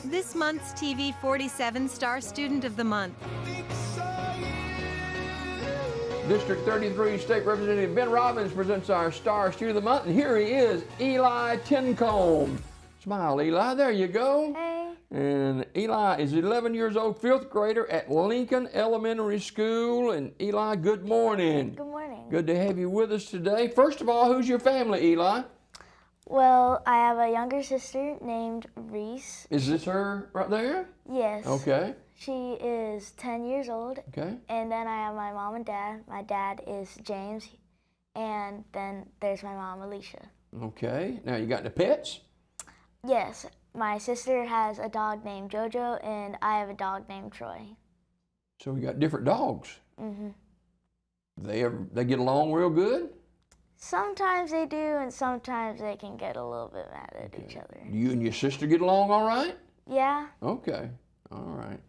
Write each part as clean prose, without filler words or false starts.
This month's TV 47 Star Student of the Month. District 33 State Representative Ben Robbins presents our Star Student of the Month, and here he is, Eli Tincombe. Smile, Eli. There you go. Hey. And Eli is 11 years old, 5th grader at Lincoln Elementary School. And Eli, good morning. Good morning. Good to have you with us today. First of all, who's your family, Eli? Well, I have a younger sister named Reese. Is this her right there? Yes. Okay. She is 10 years old. Okay. And then I have my mom and dad. My dad is James. And then there's my mom, Alicia. Okay. Now you got the pets? Yes. My sister has a dog named Jojo, and I have a dog named Troy. So we got different dogs. Mm-hmm. They get along real good? Sometimes they do, and sometimes they can get a little bit mad at each other. You and your sister get along all right? Yeah. Okay. All right.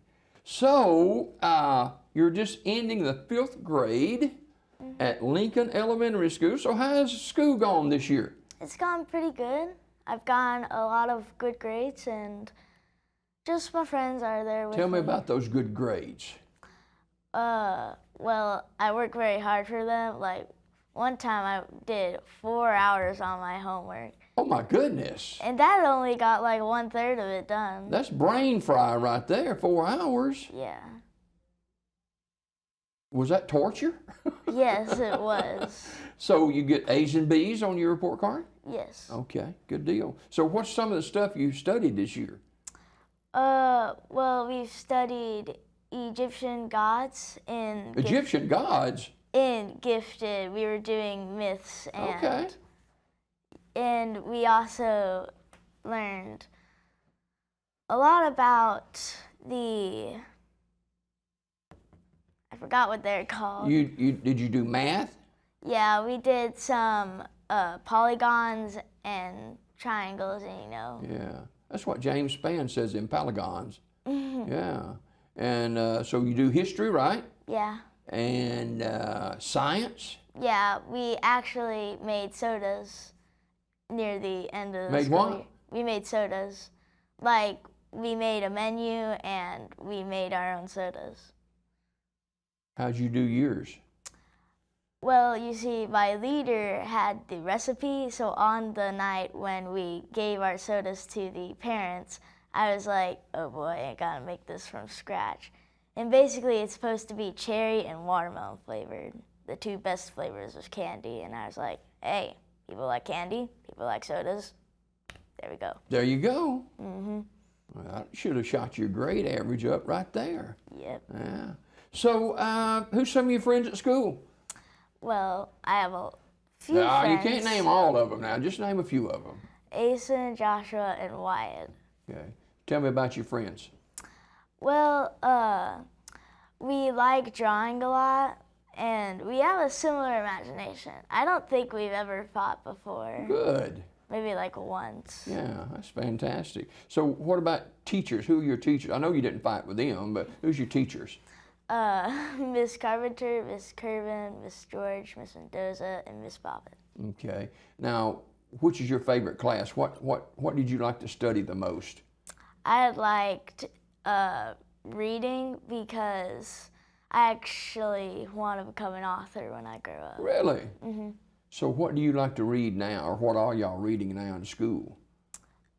So you're just ending the 5th grade at Lincoln Elementary School. So how's school gone this year? It's gone pretty good. I've gotten a lot of good grades, and just my friends are there with me. Tell me about those good grades. Well, I work very hard for them. Like, one time I did 4 hours on my homework. Oh my goodness. And that only got like 1/3 of it done. That's brain fry right there, 4 hours. Yeah. Was that torture? Yes, it was. So you get A's and B's on your report card? Yes. Okay, good deal. So what's some of the stuff you studied this year? Well, we've studied Egyptian gods in Egyptian gods? in Gifted. We were doing myths, and Okay. and we also learned a lot about I forgot what they're called. Did you do math? Yeah, we did some polygons and triangles, and Yeah, that's what James Spann says in polygons. Yeah, and so you do history, right? Yeah. And science? Yeah, we actually made sodas near the end of the Made school what? year. We made sodas. Like, we made a menu, and we made our own sodas. How'd you do yours? Well, you see, my leader had the recipe, so on the night when we gave our sodas to the parents, I was like, oh boy, I gotta make this from scratch. And basically, it's supposed to be cherry and watermelon flavored. The two best flavors was candy, and I was like, hey, people like candy, people like sodas. There we go. There you go. Mm-hmm. Well, I should have shot your grade average up right there. Yep. Yeah. So, who's some of your friends at school? Well, I have a few No, friends. you can't name all of them now. Just name a few of them. Asen, Joshua, and Wyatt. Okay. Tell me about your friends. Well, we like drawing a lot, and we have a similar imagination. I don't think we've ever fought before. Good. Maybe like once. Yeah, that's fantastic. So what about teachers? Who are your teachers? I know you didn't fight with them, but who's your teachers? Miss Carpenter, Miss Curvin, Miss George, Miss Mendoza, and Miss Bobbitt. Okay. Now, which is your favorite class? What did you like to study the most? I liked reading because I actually want to become an author when I grow up. Really? Mm-hmm. So what do you like to read now, or what are y'all reading now in school?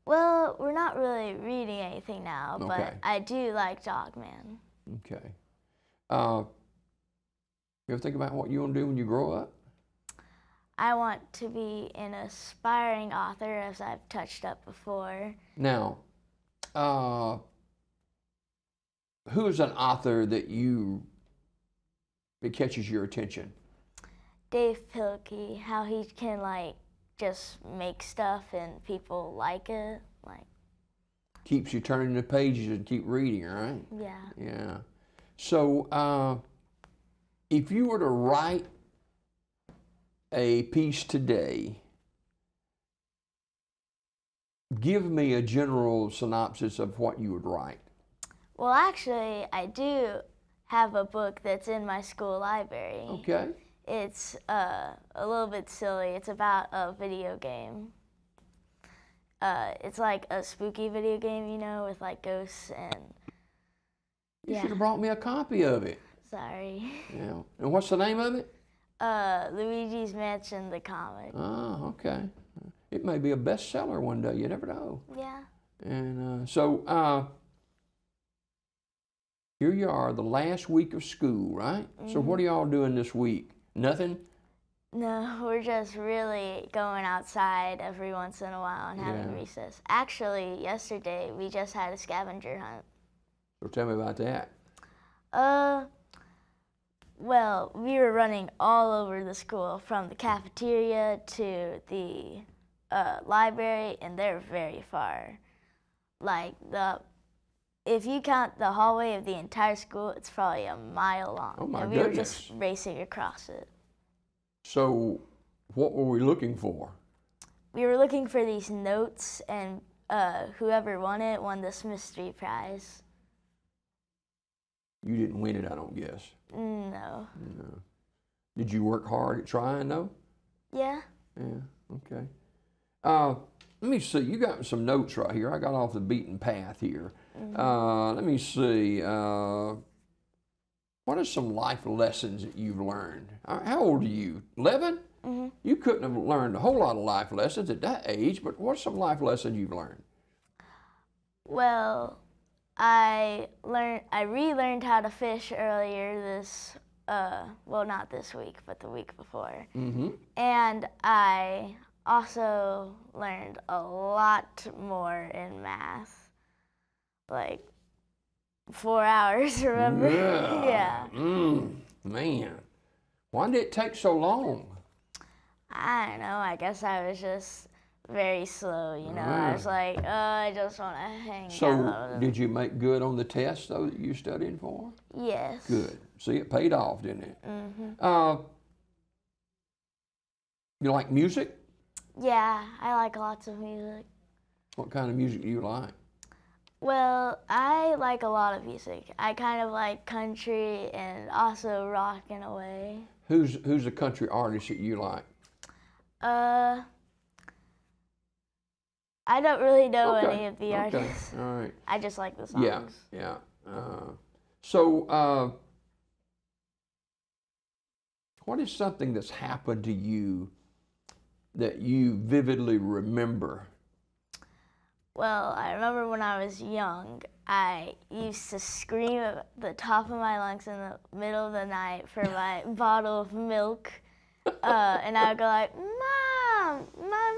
Well, we're not really reading anything now, Okay. but I do like Dogman. Okay. You ever think about what you want to do when you grow up? I want to be an aspiring author, as I've touched up before. Now, who is an author that catches your attention? Dave Pilkey, how he can just make stuff and people like it. Keeps you turning the pages and keep reading, right? Yeah. Yeah. So, if you were to write a piece today, give me a general synopsis of what you would write. Well, actually, I do have a book that's in my school library. Okay. It's a little bit silly. It's about a video game. It's like a spooky video game, you know, with like ghosts and. You Yeah. should have brought me a copy of it. Sorry. Yeah. And what's the name of it? Luigi's Mansion, the comic. Oh, okay. It may be a bestseller one day. You never know. Yeah. And so here you are, the last week of school, right? So what are y'all doing this week? Nothing? No, we're just really going outside every once in a while and having recess. Actually, yesterday we just had a scavenger hunt. So tell me about that. Well, we were running all over the school, from the cafeteria to the library, and they're very far. Like, if you count the hallway of the entire school, it's probably a mile long. Oh my and we goodness. were just racing across it. So what were we looking for? We were looking for these notes, and whoever won it won this mystery prize. You didn't win it, I don't guess. No. No. Did you work hard at trying, though? Yeah. Yeah, okay. Let me see, you got some notes right here. I got off the beaten path here. Let me see. What are some life lessons that you've learned? How old are you? 11? You couldn't have learned a whole lot of life lessons at that age, but what are some life lessons you've learned? Well, I relearned how to fish earlier this, well, not this week, but the week before. And I also learned a lot more in math, like 4 hours, remember? Yeah. Man, why did it take so long? I don't know, I guess I was just very slow, you know. I was like, I just want to hang So, out. did you make good on the test, though, that you studied for? Yes. Good. See, it paid off, didn't it? You like music? Yeah, I like lots of music. What kind of music do you like? Well, I like a lot of music. I kind of like country and also rock in a way. Who's a country artist that you like? I don't really know any of the Okay, artists. all right. I just like the songs. Yeah. So, what is something that's happened to you that you vividly remember? Well, I remember when I was young, I used to scream at the top of my lungs in the middle of the night for my bottle of milk. And I would go like, Mom, my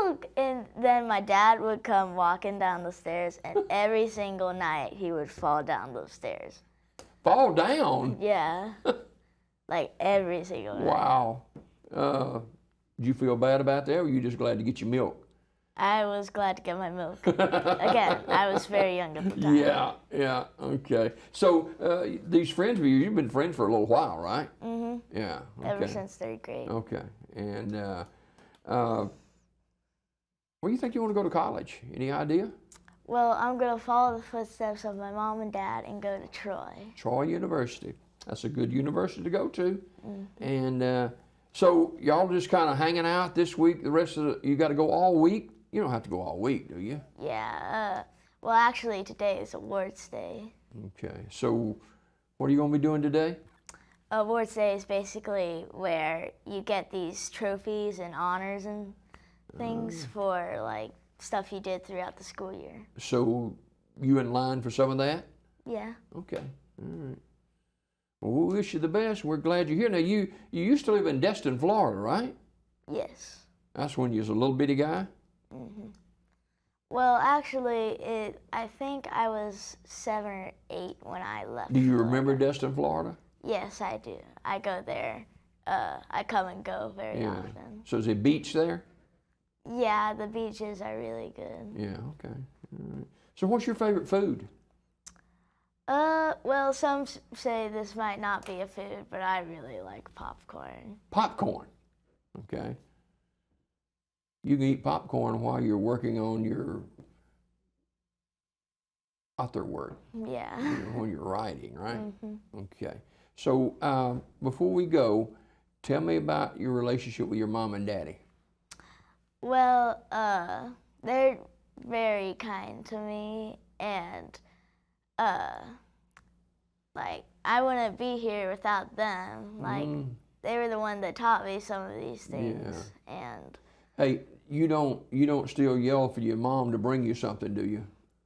milk! And then my dad would come walking down the stairs, and every single night he would fall down those stairs. Fall down? Yeah. Like every single night. Wow. Did you feel bad about that, or were you just glad to get your milk? I was glad to get my milk. Again, I was very young at the time. Yeah, okay. So these friends of yours, you've been friends for a little while, right? Yeah. Okay. Ever since third grade. Okay. And where do you think you want to go to college? Any idea? Well, I'm going to follow the footsteps of my mom and dad and go to Troy. Troy University. That's a good university to go to. And so y'all just kind of hanging out this week. The rest of you got to go all week? You don't have to go all week, do you? Yeah. Well, actually, today is awards day. Okay. So what are you going to be doing today? Awards day is basically where you get these trophies and honors and things for like stuff you did throughout the school year. So you in line for some of that? Yeah. Okay. All right. Well, we wish you the best. We're glad you're here. Now, you used to live in Destin, Florida, right? Yes. That's when you was a little bitty guy? Well, actually, I think I was 7 or 8 when I left. Do you Florida. remember Destin, Florida? Yes, I do. I go there. I come and go very often. So is there a beach there? Yeah, the beaches are really good. Yeah, okay. All right. So what's your favorite food? Well, some say this might not be a food, but I really like popcorn. Popcorn. Okay. You can eat popcorn while you're working on your author work. Yeah. When you're writing, right? Okay. So before we go, tell me about your relationship with your mom and daddy. Well, They're very kind to me, and like I wouldn't be here without them. Like they were the one that taught me some of these things. Yeah. And Hey, you don't still yell for your mom to bring you something, do you?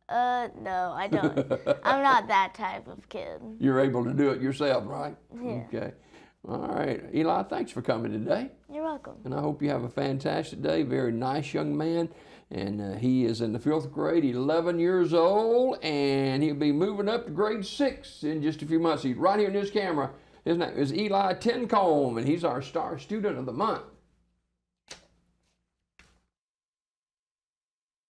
no, I don't. I'm not that type of kid. You're able to do it yourself, right? Yeah. Okay. All right. Eli, thanks for coming today. You're welcome. And I hope you have a fantastic day. Very nice young man. And he is in the 5th grade, 11 years old, and he'll be moving up to grade 6 in just a few months. He's right here in this camera. His name is Eli Tincombe, and he's our Star Student of the Month.